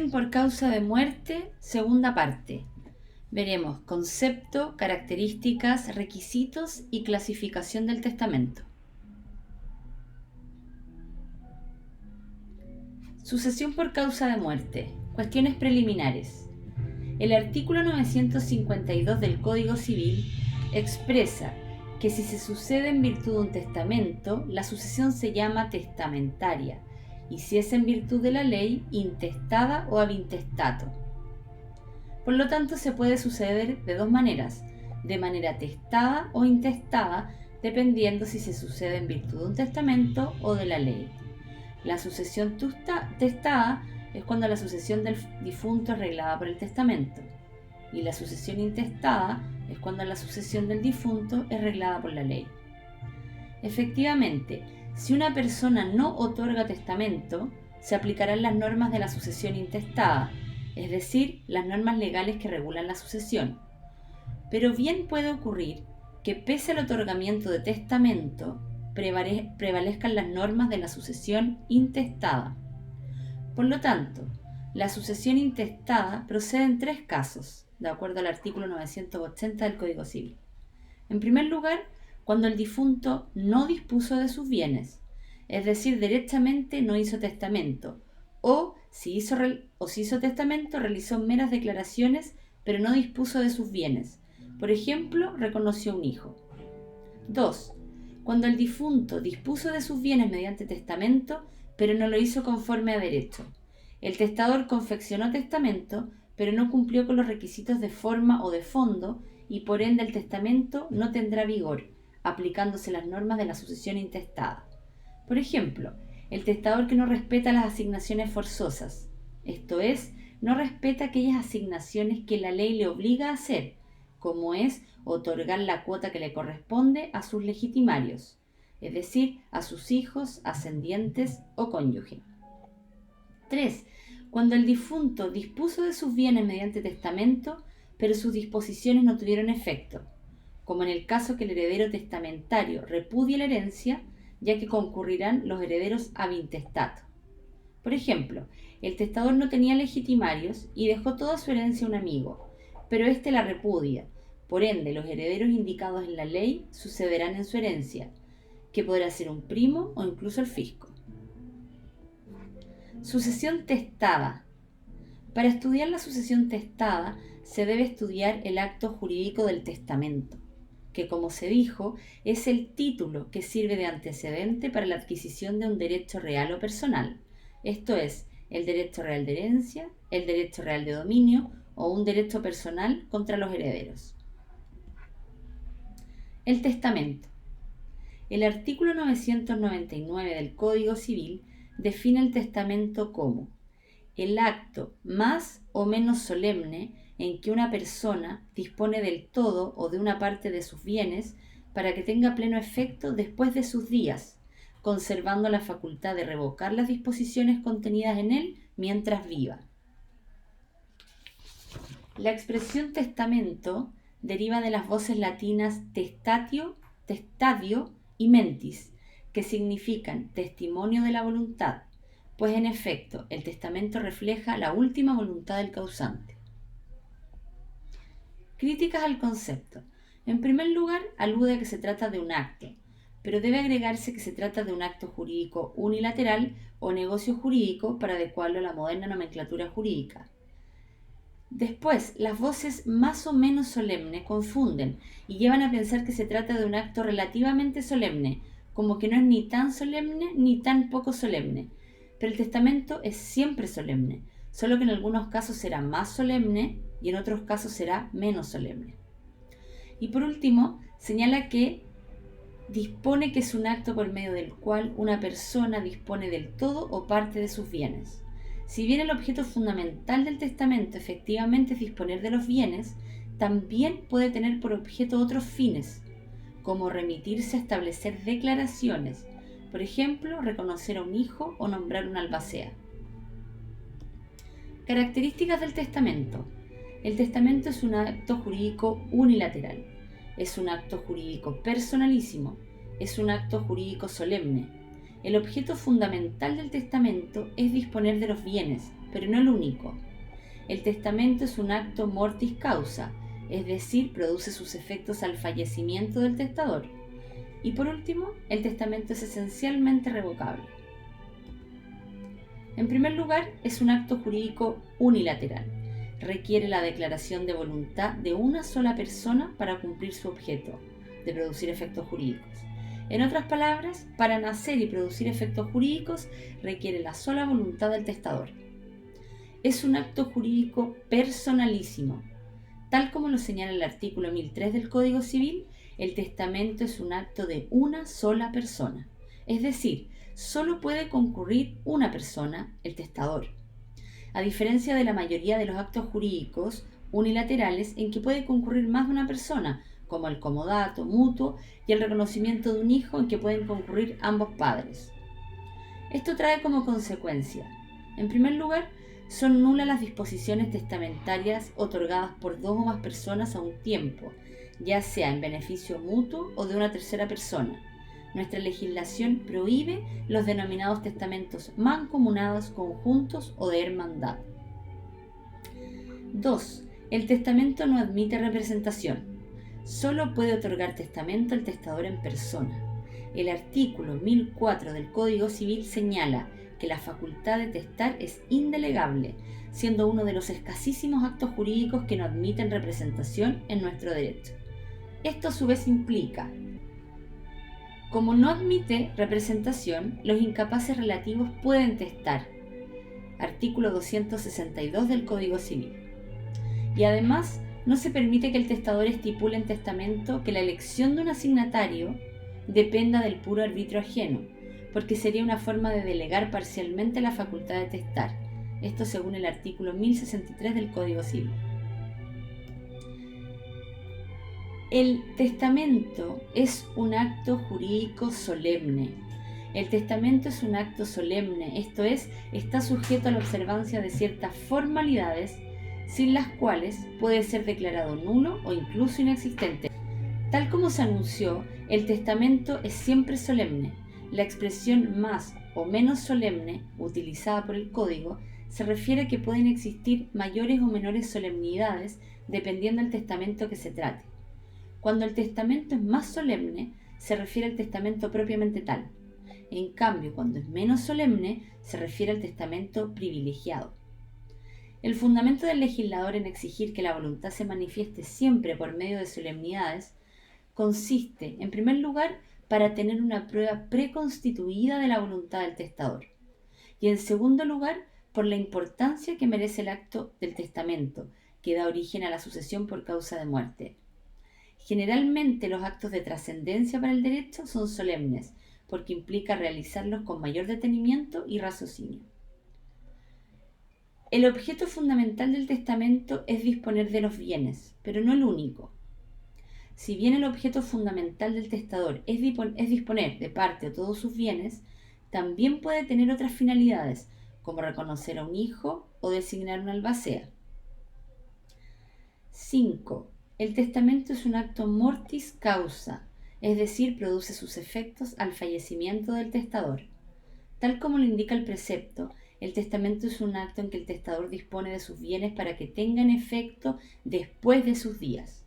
Sucesión por causa de muerte, segunda parte. Veremos concepto, características, requisitos y clasificación del testamento. Sucesión por causa de muerte. Cuestiones preliminares. El artículo 952 del Código Civil expresa que si se sucede en virtud de un testamento, la sucesión se llama testamentaria, y si es en virtud de la ley, intestada o ab intestato. Por lo tanto, se puede suceder de dos maneras, de manera testada o intestada, dependiendo si se sucede en virtud de un testamento o de la ley. La sucesión testada es cuando la sucesión del difunto es reglada por el testamento, y la sucesión intestada es cuando la sucesión del difunto es reglada por la ley. Efectivamente, si una persona no otorga testamento, se aplicarán las normas de la sucesión intestada, es decir, las normas legales que regulan la sucesión. Pero bien puede ocurrir que pese al otorgamiento de testamento, prevalezcan las normas de la sucesión intestada. Por lo tanto, la sucesión intestada procede en tres casos, de acuerdo al artículo 980 del Código Civil. En primer lugar, cuando el difunto no dispuso de sus bienes, es decir, derechamente no hizo testamento, o si hizo testamento, realizó meras declaraciones, pero no dispuso de sus bienes. Por ejemplo, reconoció un hijo. 2. Cuando el difunto dispuso de sus bienes mediante testamento, pero no lo hizo conforme a derecho. El testador confeccionó testamento, pero no cumplió con los requisitos de forma o de fondo, y por ende el testamento no tendrá vigor, aplicándose las normas de la sucesión intestada. Por ejemplo, el testador que no respeta las asignaciones forzosas, esto es, no respeta aquellas asignaciones que la ley le obliga a hacer, como es otorgar la cuota que le corresponde a sus legitimarios, es decir, a sus hijos, ascendientes o cónyuge. 3. Cuando el difunto dispuso de sus bienes mediante testamento, pero sus disposiciones no tuvieron efecto, como en el caso que el heredero testamentario repudie la herencia, ya que concurrirán los herederos ab intestato. Por ejemplo, el testador no tenía legitimarios y dejó toda su herencia a un amigo, pero éste la repudia. Por ende, los herederos indicados en la ley sucederán en su herencia, que podrá ser un primo o incluso el fisco. Sucesión testada. Para estudiar la sucesión testada, se debe estudiar el acto jurídico del testamento, que, como se dijo, es el título que sirve de antecedente para la adquisición de un derecho real o personal, esto es, el derecho real de herencia, el derecho real de dominio o un derecho personal contra los herederos. El testamento. El artículo 999 del Código Civil define el testamento como el acto más o menos solemne en que una persona dispone del todo o de una parte de sus bienes para que tenga pleno efecto después de sus días, conservando la facultad de revocar las disposiciones contenidas en él mientras viva. La expresión testamento deriva de las voces latinas testatio, testadio y mentis, que significan testimonio de la voluntad, pues en efecto el testamento refleja la última voluntad del causante. Críticas al concepto. En primer lugar, alude a que se trata de un acto, pero debe agregarse que se trata de un acto jurídico unilateral o negocio jurídico para adecuarlo a la moderna nomenclatura jurídica. Después, las voces más o menos solemne confunden y llevan a pensar que se trata de un acto relativamente solemne, como que no es ni tan solemne ni tan poco solemne. Pero el testamento es siempre solemne, solo que en algunos casos será más solemne y en otros casos será menos solemne. Y por último, señala que dispone que es un acto por medio del cual una persona dispone del todo o parte de sus bienes. Si bien el objeto fundamental del testamento efectivamente es disponer de los bienes, también puede tener por objeto otros fines, como remitirse a establecer declaraciones, por ejemplo, reconocer a un hijo o nombrar una albacea. Características del testamento. El testamento es un acto jurídico unilateral, es un acto jurídico personalísimo, es un acto jurídico solemne, El objeto fundamental del testamento es disponer de los bienes, pero no el único. El testamento es un acto mortis causa, es decir, produce sus efectos al fallecimiento del testador. Y por último, el testamento es esencialmente revocable. En primer lugar, es un acto jurídico unilateral. Requiere la declaración de voluntad de una sola persona para cumplir su objeto, de producir efectos jurídicos. En otras palabras, para nacer y producir efectos jurídicos requiere la sola voluntad del testador. Es un acto jurídico personalísimo. Tal como lo señala el artículo 1003 del Código Civil, el testamento es un acto de una sola persona. Es decir, solo puede concurrir una persona, el testador. A diferencia de la mayoría de los actos jurídicos unilaterales en que puede concurrir más de una persona, como el comodato mutuo y el reconocimiento de un hijo en que pueden concurrir ambos padres. Esto trae como consecuencia, en primer lugar, son nulas las disposiciones testamentarias otorgadas por dos o más personas a un tiempo, ya sea en beneficio mutuo o de una tercera persona. Nuestra legislación prohíbe los denominados testamentos mancomunados, conjuntos o de hermandad. 2. El testamento no admite representación. Solo puede otorgar testamento el testador en persona. El artículo 1004 del Código Civil señala que la facultad de testar es indelegable, siendo uno de los escasísimos actos jurídicos que no admiten representación en nuestro derecho. Esto a su vez implica, como no admite representación, los incapaces relativos pueden testar. Artículo 262 del Código Civil. Y además, no se permite que el testador estipule en testamento que la elección de un asignatario dependa del puro arbitrio ajeno, porque sería una forma de delegar parcialmente la facultad de testar. Esto según el artículo 1063 del Código Civil. El testamento es un acto jurídico solemne. El testamento es un acto solemne, esto es, está sujeto a la observancia de ciertas formalidades sin las cuales puede ser declarado nulo o incluso inexistente. Tal como se anunció, el testamento es siempre solemne. La expresión más o menos solemne, utilizada por el Código, se refiere a que pueden existir mayores o menores solemnidades dependiendo del testamento que se trate. Cuando el testamento es más solemne, se refiere al testamento propiamente tal. En cambio, cuando es menos solemne, se refiere al testamento privilegiado. El fundamento del legislador en exigir que la voluntad se manifieste siempre por medio de solemnidades consiste, en primer lugar, para tener una prueba preconstituida de la voluntad del testador, y en segundo lugar, por la importancia que merece el acto del testamento, que da origen a la sucesión por causa de muerte. Generalmente los actos de trascendencia para el derecho son solemnes, porque implica realizarlos con mayor detenimiento y raciocinio. El objeto fundamental del testamento es disponer de los bienes, pero no el único. Si bien el objeto fundamental del testador es disponer de parte o todos sus bienes, también puede tener otras finalidades, como reconocer a un hijo o designar una albacea. 5. El testamento es un acto mortis causa, es decir, produce sus efectos al fallecimiento del testador. Tal como lo indica el precepto, el testamento es un acto en que el testador dispone de sus bienes para que tengan efecto después de sus días.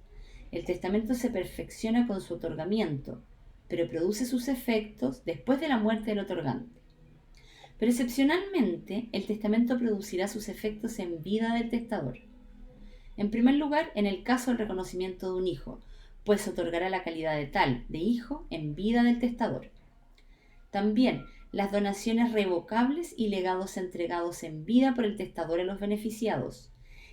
El testamento se perfecciona con su otorgamiento, pero produce sus efectos después de la muerte del otorgante. Pero excepcionalmente, el testamento producirá sus efectos en vida del testador. En primer lugar, en el caso del reconocimiento de un hijo, pues otorgará la calidad de tal, de hijo, en vida del testador. También, las donaciones revocables y legados entregados en vida por el testador a los beneficiados.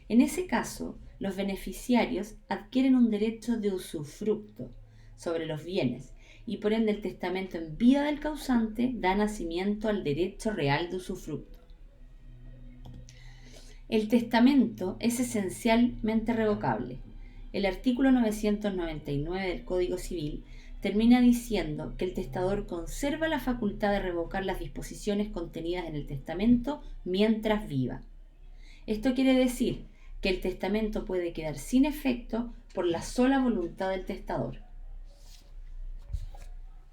En ese caso, los beneficiarios adquieren un derecho de usufructo sobre los bienes y por ende el testamento en vida del causante da nacimiento al derecho real de usufructo. El testamento es esencialmente revocable. El artículo 999 del Código Civil termina diciendo que el testador conserva la facultad de revocar las disposiciones contenidas en el testamento mientras viva. Esto quiere decir que el testamento puede quedar sin efecto por la sola voluntad del testador.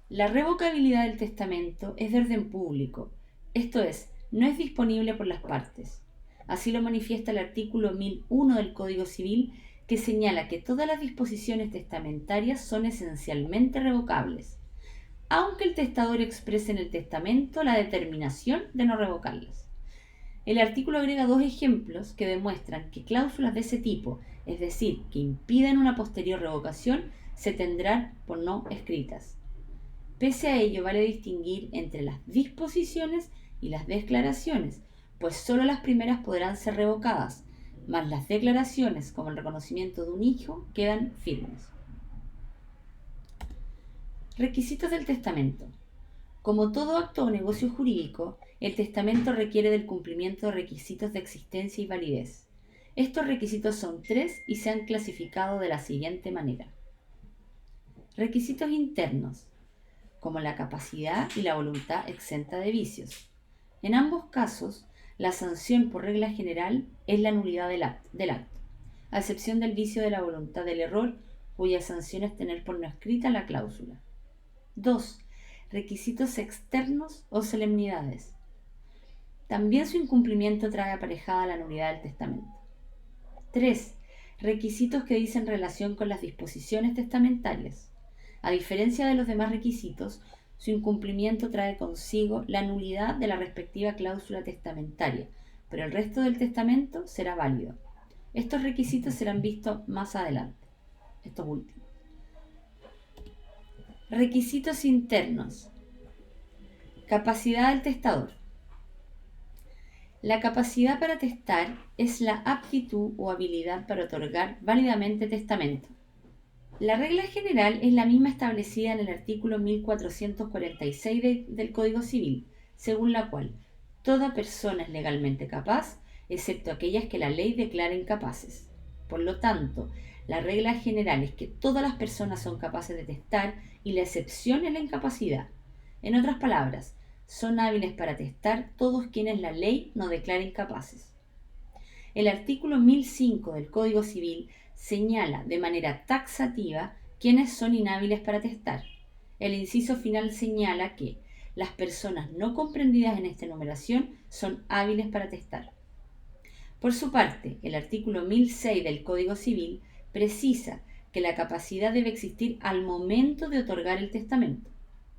La revocabilidad del testamento es de orden público, esto es, no es disponible por las partes. Así lo manifiesta el artículo 1001 del Código Civil, que señala que todas las disposiciones testamentarias son esencialmente revocables, aunque el testador exprese en el testamento la determinación de no revocarlas. El artículo agrega dos ejemplos que demuestran que cláusulas de ese tipo, es decir, que impiden una posterior revocación, se tendrán por no escritas. Pese a ello, vale distinguir entre las disposiciones y las declaraciones, pues solo las primeras podrán ser revocadas, mas las declaraciones, como el reconocimiento de un hijo, quedan firmes. Requisitos del testamento. Como todo acto o negocio jurídico, el testamento requiere del cumplimiento de requisitos de existencia y validez. Estos requisitos son 3 y se han clasificado de la siguiente manera. Requisitos internos, como la capacidad y la voluntad exenta de vicios. En ambos casos, la sanción por regla general es la nulidad del acto, a excepción del vicio de la voluntad del error, cuya sanción es tener por no escrita la cláusula. 2. Requisitos externos o solemnidades. También su incumplimiento trae aparejada la nulidad del testamento. 3. Requisitos que dicen relación con las disposiciones testamentarias. A diferencia de los demás requisitos, su incumplimiento trae consigo la nulidad de la respectiva cláusula testamentaria, pero el resto del testamento será válido. Estos requisitos serán vistos más adelante, estos últimos. Requisitos internos. Capacidad del testador. La capacidad para testar es la aptitud o habilidad para otorgar válidamente testamento. La regla general es la misma establecida en el artículo 1446 del Código Civil, según la cual toda persona es legalmente capaz, excepto aquellas que la ley declara incapaces. Por lo tanto, la regla general es que todas las personas son capaces de testar y la excepción es la incapacidad. En otras palabras, son hábiles para testar todos quienes la ley no declara incapaces. El artículo 1005 del Código Civil señala de manera taxativa quiénes son inhábiles para testar. El inciso final señala que las personas no comprendidas en esta enumeración son hábiles para testar. Por su parte, el artículo 1006 del Código Civil precisa que la capacidad debe existir al momento de otorgar el testamento.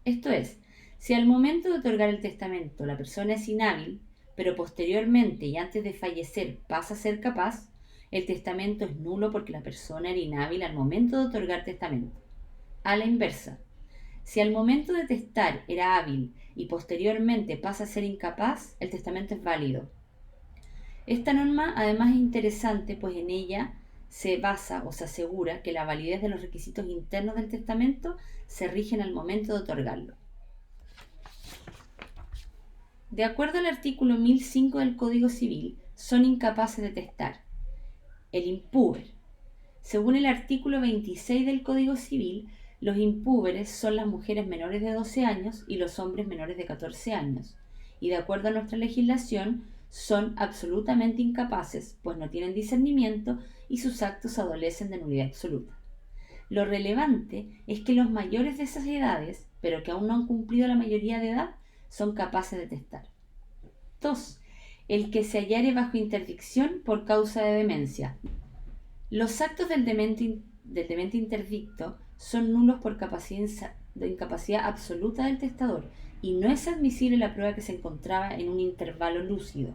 Esto es, si al momento de otorgar el testamento la persona es inhábil, pero posteriormente y antes de fallecer pasa a ser capaz, el testamento es nulo porque la persona era inhábil al momento de otorgar testamento. A la inversa, si al momento de testar era hábil y posteriormente pasa a ser incapaz, el testamento es válido. Esta norma además es interesante, pues en ella se basa o se asegura que la validez de los requisitos internos del testamento se rigen al momento de otorgarlo. De acuerdo al artículo 1005 del Código Civil, son incapaces de testar el impúber. Según el artículo 26 del Código Civil, los impúberes son las mujeres menores de 12 años y los hombres menores de 14 años, y de acuerdo a nuestra legislación, son absolutamente incapaces, pues no tienen discernimiento y sus actos adolecen de nulidad absoluta. Lo relevante es que los mayores de esas edades, pero que aún no han cumplido la mayoría de edad, son capaces de testar. 2. El que se hallare bajo interdicción por causa de demencia. Los actos del demente interdicto son nulos por incapacidad absoluta del testador y no es admisible la prueba que se encontraba en un intervalo lúcido.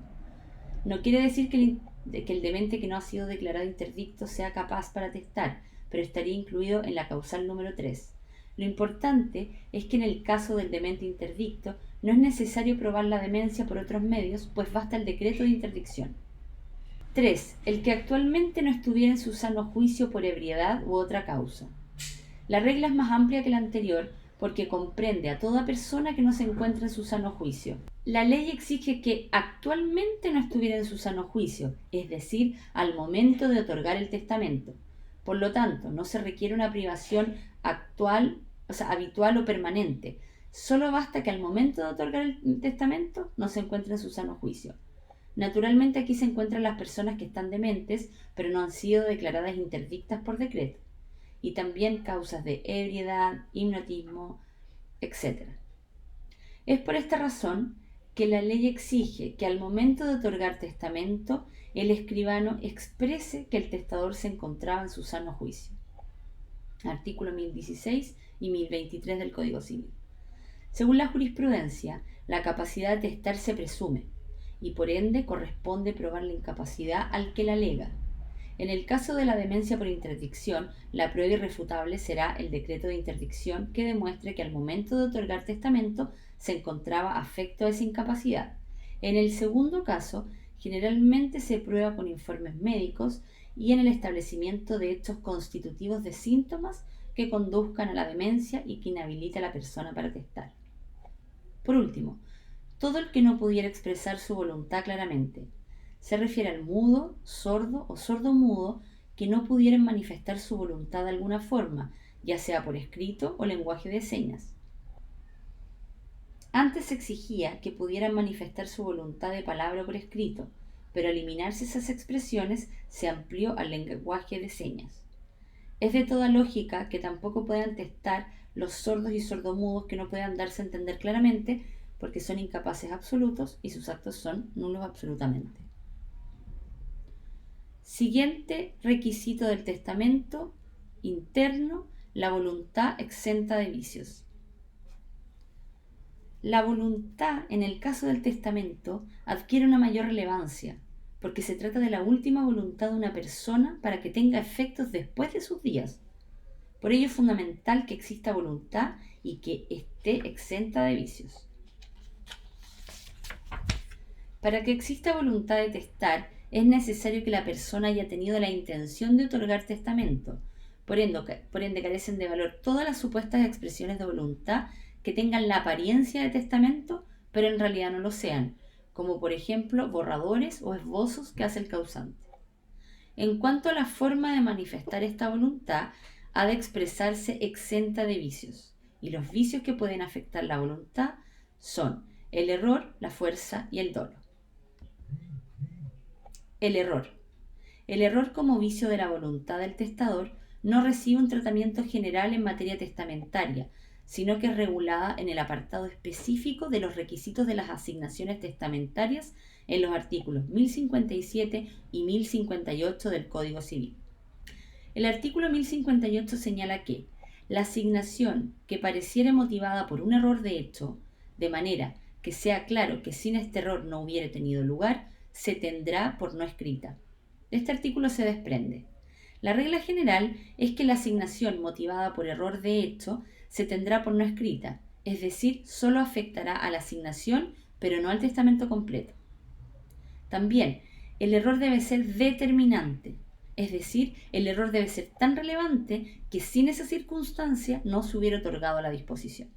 No quiere decir que el demente que no ha sido declarado interdicto sea capaz para testar, pero estaría incluido en la causal número 3. Lo importante es que en el caso del demente interdicto no es necesario probar la demencia por otros medios, pues basta el decreto de interdicción. 3. El que actualmente no estuviera en su sano juicio por ebriedad u otra causa. La regla es más amplia que la anterior porque comprende a toda persona que no se encuentra en su sano juicio. La ley exige que actualmente no estuviera en su sano juicio, es decir, al momento de otorgar el testamento. Por lo tanto, no se requiere una privación habitual o permanente. Solo basta que al momento de otorgar el testamento no se encuentre en su sano juicio. Naturalmente aquí se encuentran las personas que están dementes, pero no han sido declaradas interdictas por decreto. Y también causas de ebriedad, hipnotismo, etc. Es por esta razón que la ley exige que al momento de otorgar testamento, el escribano exprese que el testador se encontraba en su sano juicio. Artículo 1016 y 1023 del Código Civil. Según la jurisprudencia, la capacidad de testar se presume y por ende corresponde probar la incapacidad al que la alega. En el caso de la demencia por interdicción, la prueba irrefutable será el decreto de interdicción que demuestre que al momento de otorgar testamento se encontraba afecto a esa incapacidad. En el segundo caso, generalmente se prueba con informes médicos y en el establecimiento de hechos constitutivos de síntomas que conduzcan a la demencia y que inhabilite a la persona para testar. Por último, todo el que no pudiera expresar su voluntad claramente. Se refiere al mudo, sordo o sordo-mudo que no pudieran manifestar su voluntad de alguna forma, ya sea por escrito o lenguaje de señas. Antes se exigía que pudieran manifestar su voluntad de palabra o por escrito, pero al eliminarse esas expresiones se amplió al lenguaje de señas. Es de toda lógica que tampoco puedan testar los sordos y sordomudos que no puedan darse a entender claramente porque son incapaces absolutos y sus actos son nulos absolutamente. Siguiente requisito del testamento interno, la voluntad exenta de vicios. La voluntad en el caso del testamento adquiere una mayor relevancia porque se trata de la última voluntad de una persona para que tenga efectos después de sus días. Por ello es fundamental que exista voluntad y que esté exenta de vicios. Para que exista voluntad de testar, es necesario que la persona haya tenido la intención de otorgar testamento. Por ende carecen de valor todas las supuestas expresiones de voluntad que tengan la apariencia de testamento, pero en realidad no lo sean, como por ejemplo borradores o esbozos que hace el causante. En cuanto a la forma de manifestar esta voluntad, ha de expresarse exenta de vicios, y los vicios que pueden afectar la voluntad son el error, la fuerza y el dolo. El error. El error como vicio de la voluntad del testador no recibe un tratamiento general en materia testamentaria, sino que es regulada en el apartado específico de los requisitos de las asignaciones testamentarias en los artículos 1057 y 1058 del Código Civil. El artículo 1058 señala que la asignación que pareciere motivada por un error de hecho, de manera que sea claro que sin este error no hubiera tenido lugar, se tendrá por no escrita. De este artículo se desprende: la regla general es que la asignación motivada por error de hecho se tendrá por no escrita, es decir, solo afectará a la asignación, pero no al testamento completo. También, el error debe ser determinante, es decir, el error debe ser tan relevante que sin esa circunstancia no se hubiera otorgado la disposición.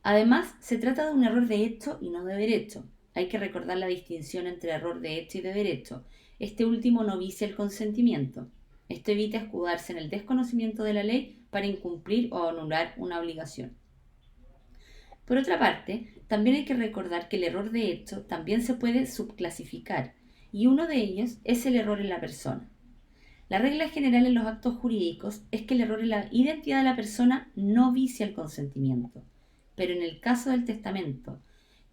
Además, se trata de un error de hecho y no de derecho. Hay que recordar la distinción entre error de hecho y de derecho. Este último no vicia el consentimiento. Esto evita escudarse en el desconocimiento de la ley para incumplir o anular una obligación. Por otra parte, también hay que recordar que el error de hecho también se puede subclasificar, y uno de ellos es el error en la persona. La regla general en los actos jurídicos es que el error en la identidad de la persona no vicia el consentimiento, pero en el caso del testamento,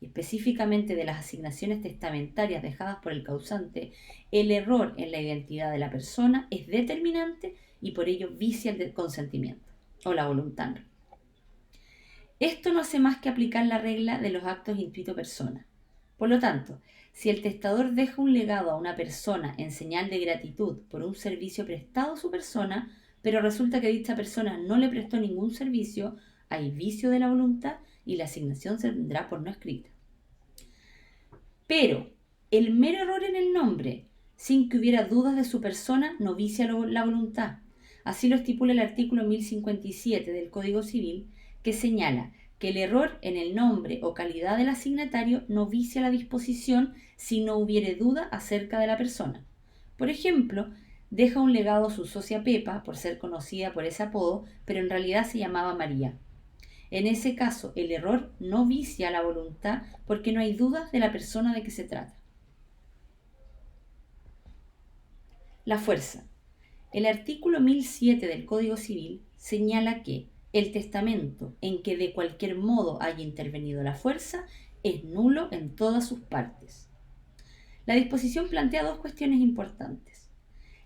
y específicamente de las asignaciones testamentarias dejadas por el causante, el error en la identidad de la persona es determinante y por ello vicia el consentimiento o la voluntad. Esto no hace más que aplicar la regla de los actos intuito persona. Por lo tanto, si el testador deja un legado a una persona en señal de gratitud por un servicio prestado a su persona, pero resulta que dicha persona no le prestó ningún servicio, hay vicio de la voluntad y la asignación se tendrá por no escrita. Pero el mero error en el nombre, sin que hubiera dudas de su persona, no vicia la voluntad. Así lo estipula el artículo 1057 del Código Civil, que señala que el error en el nombre o calidad del asignatario no vicia la disposición si no hubiere duda acerca de la persona. Por ejemplo, deja un legado a su socia Pepa por ser conocida por ese apodo, pero en realidad se llamaba María. En ese caso, el error no vicia la voluntad porque no hay dudas de la persona de que se trata. La fuerza. El artículo 1007 del Código Civil señala que el testamento en que de cualquier modo haya intervenido la fuerza es nulo en todas sus partes. La disposición plantea dos cuestiones importantes.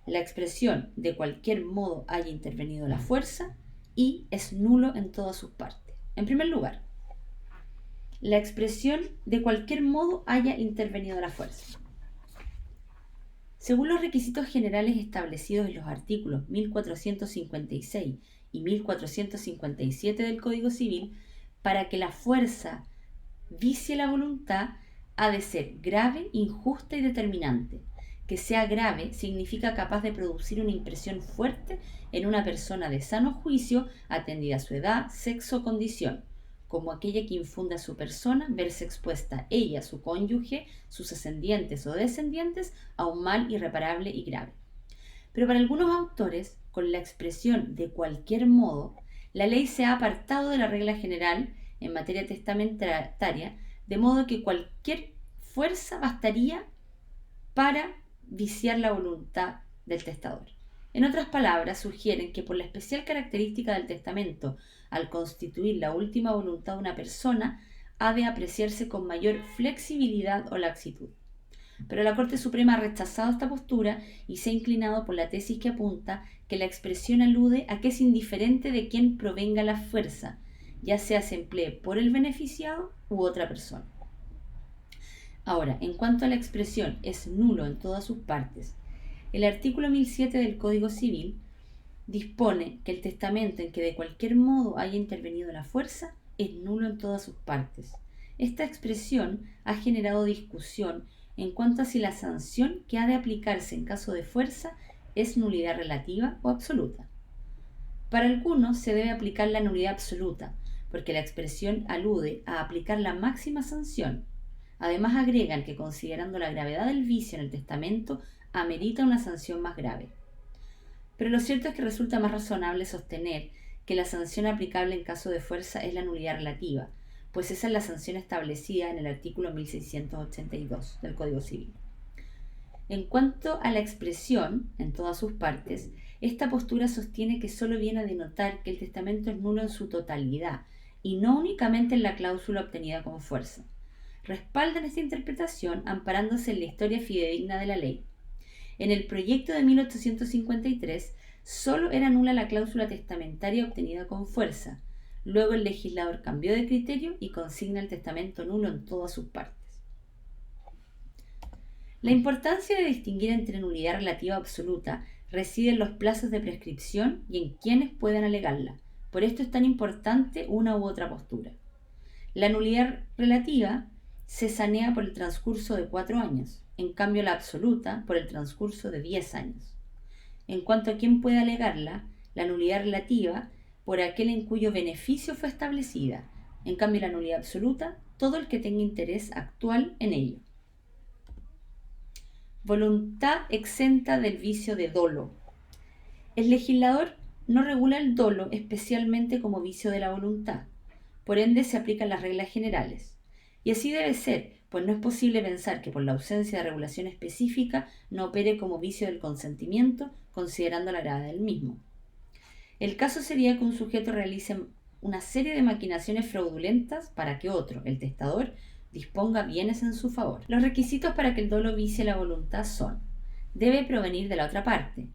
La expresión de cualquier modo haya intervenido la fuerza y es nulo en todas sus partes. En primer lugar, la expresión de cualquier modo haya intervenido la fuerza. Según los requisitos generales establecidos en los artículos 1456 y 1457 del Código Civil, para que la fuerza vicie la voluntad, ha de ser grave, injusta y determinante. Que sea grave significa capaz de producir una impresión fuerte en una persona de sano juicio, atendida a su edad, sexo o condición, como aquella que infunde a su persona verse expuesta ella, su cónyuge, sus ascendientes o descendientes a un mal irreparable y grave. Pero para algunos autores, con la expresión de cualquier modo, la ley se ha apartado de la regla general en materia testamentaria, de modo que cualquier fuerza bastaría para viciar la voluntad del testador. En otras palabras, sugieren que por la especial característica del testamento, al constituir la última voluntad de una persona, ha de apreciarse con mayor flexibilidad o laxitud. Pero la Corte Suprema ha rechazado esta postura y se ha inclinado por la tesis que apunta que la expresión alude a que es indiferente de quién provenga la fuerza, ya sea se emplee por el beneficiado u otra persona. Ahora, en cuanto a la expresión es nulo en todas sus partes, el artículo 1007 del Código Civil dispone que el testamento en que de cualquier modo haya intervenido la fuerza es nulo en todas sus partes. Esta expresión ha generado discusión en cuanto a si la sanción que ha de aplicarse en caso de fuerza es nulidad relativa o absoluta. Para algunos se debe aplicar la nulidad absoluta, porque la expresión alude a aplicar la máxima sanción. Además agregan que considerando la gravedad del vicio en el testamento, amerita una sanción más grave. Pero lo cierto es que resulta más razonable sostener que la sanción aplicable en caso de fuerza es la nulidad relativa, pues esa es la sanción establecida en el artículo 1682 del Código Civil. En cuanto a la expresión, en todas sus partes, esta postura sostiene que solo viene a denotar que el testamento es nulo en su totalidad y no únicamente en la cláusula obtenida con fuerza. Respaldan esta interpretación amparándose en la historia fidedigna de la ley. En el proyecto de 1853 solo era nula la cláusula testamentaria obtenida con fuerza. Luego el legislador cambió de criterio y consigna el testamento nulo en todas sus partes. La importancia de distinguir entre nulidad relativa absoluta reside en los plazos de prescripción y en quienes pueden alegarla. Por esto es tan importante una u otra postura. La nulidad relativa se sanea por el transcurso de 4 años, en cambio la absoluta por el transcurso de 10 años. En cuanto a quién puede alegarla, la nulidad relativa por aquel en cuyo beneficio fue establecida, en cambio la nulidad absoluta, todo el que tenga interés actual en ello. Voluntad exenta del vicio de dolo. El legislador no regula el dolo especialmente como vicio de la voluntad, por ende se aplican las reglas generales. Y así debe ser, pues no es posible pensar que por la ausencia de regulación específica no opere como vicio del consentimiento, considerando la gravedad del mismo. El caso sería que un sujeto realice una serie de maquinaciones fraudulentas para que otro, el testador, disponga bienes en su favor. Los requisitos para que el dolo vicie la voluntad son: debe provenir de la otra parte,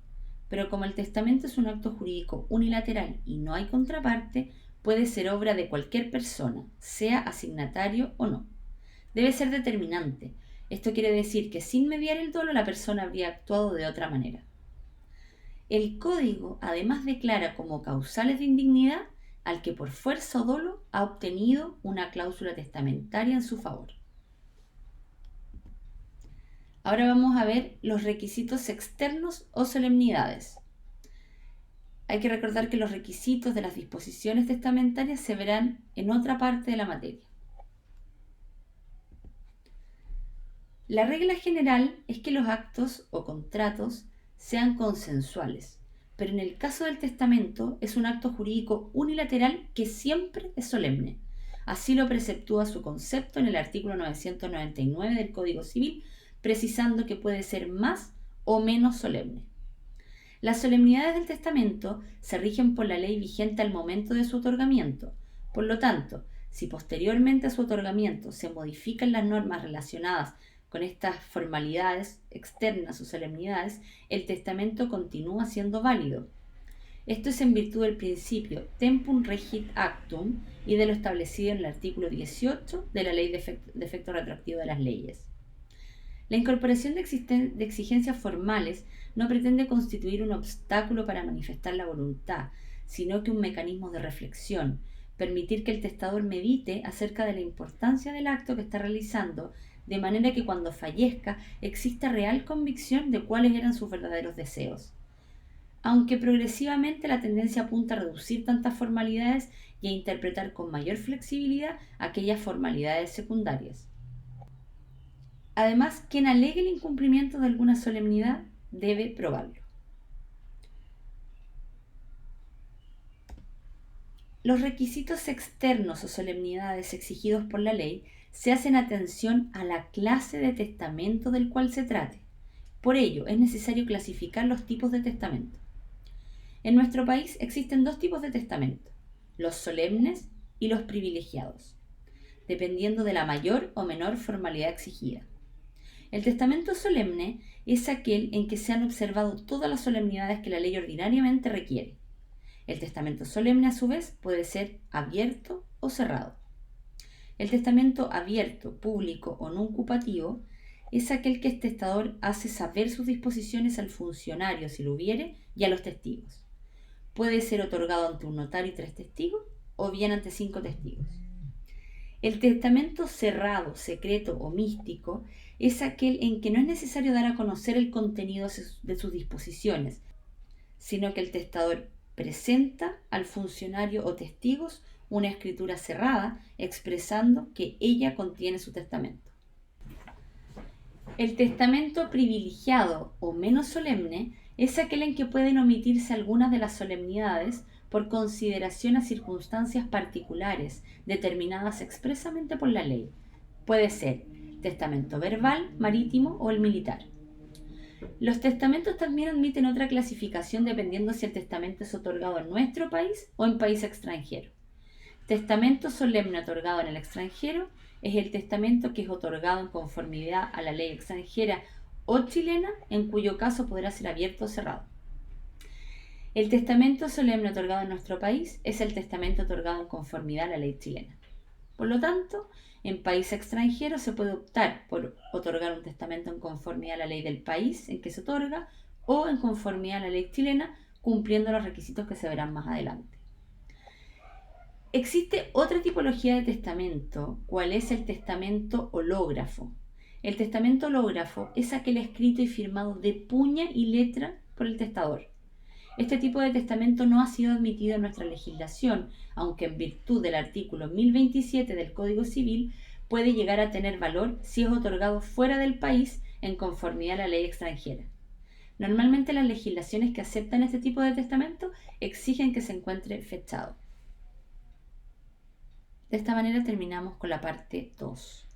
pero como el testamento es un acto jurídico unilateral y no hay contraparte, puede ser obra de cualquier persona, sea asignatario o no. Debe ser determinante. Esto quiere decir que sin mediar el dolo la persona habría actuado de otra manera. El Código además declara como causales de indignidad al que por fuerza o dolo ha obtenido una cláusula testamentaria en su favor. Ahora vamos a ver los requisitos externos o solemnidades. Hay que recordar que los requisitos de las disposiciones testamentarias se verán en otra parte de la materia. La regla general es que los actos o contratos sean consensuales, pero en el caso del testamento es un acto jurídico unilateral que siempre es solemne. Así lo preceptúa su concepto en el artículo 999 del Código Civil, precisando que puede ser más o menos solemne. Las solemnidades del testamento se rigen por la ley vigente al momento de su otorgamiento. Por lo tanto, si posteriormente a su otorgamiento se modifican las normas relacionadas con estas formalidades externas o solemnidades, el testamento continúa siendo válido. Esto es en virtud del principio Tempum Regit Actum y de lo establecido en el artículo 18 de la Ley de Efecto Retroactivo de las Leyes. La incorporación de exigencias formales no pretende constituir un obstáculo para manifestar la voluntad, sino que un mecanismo de reflexión, permitir que el testador medite acerca de la importancia del acto que está realizando, de manera que cuando fallezca exista real convicción de cuáles eran sus verdaderos deseos. Aunque progresivamente la tendencia apunta a reducir tantas formalidades y a interpretar con mayor flexibilidad aquellas formalidades secundarias. Además, quien alegue el incumplimiento de alguna solemnidad debe probarlo. Los requisitos externos o solemnidades exigidos por la ley se hacen atención a la clase de testamento del cual se trate. Por ello, es necesario clasificar los tipos de testamento. En nuestro país existen dos tipos de testamento, los solemnes y los privilegiados, dependiendo de la mayor o menor formalidad exigida. El testamento solemne es aquel en que se han observado todas las solemnidades que la ley ordinariamente requiere. El testamento solemne, a su vez, puede ser abierto o cerrado. El testamento abierto, público o nuncupativo es aquel que el testador hace saber sus disposiciones al funcionario, si lo hubiere, y a los testigos. Puede ser otorgado ante un notario y 3 testigos, o bien ante 5 testigos. El testamento cerrado, secreto o místico es aquel en que no es necesario dar a conocer el contenido de sus disposiciones, sino que el testador presenta al funcionario o testigos una escritura cerrada expresando que ella contiene su testamento. El testamento privilegiado o menos solemne es aquel en que pueden omitirse algunas de las solemnidades por consideración a circunstancias particulares determinadas expresamente por la ley. Puede ser testamento verbal, marítimo o el militar. Los testamentos también admiten otra clasificación dependiendo si el testamento es otorgado en nuestro país o en país extranjero. Testamento solemne otorgado en el extranjero es el testamento que es otorgado en conformidad a la ley extranjera o chilena, en cuyo caso podrá ser abierto o cerrado. El testamento solemne otorgado en nuestro país es el testamento otorgado en conformidad a la ley chilena. Por lo tanto, en país extranjero se puede optar por otorgar un testamento en conformidad a la ley del país en que se otorga o en conformidad a la ley chilena, cumpliendo los requisitos que se verán más adelante. Existe otra tipología de testamento, cual es el testamento hológrafo. El testamento hológrafo es aquel escrito y firmado de puño y letra por el testador. Este tipo de testamento no ha sido admitido en nuestra legislación, aunque en virtud del artículo 1027 del Código Civil puede llegar a tener valor si es otorgado fuera del país en conformidad a la ley extranjera. Normalmente las legislaciones que aceptan este tipo de testamento exigen que se encuentre fechado. De esta manera terminamos con la parte 2.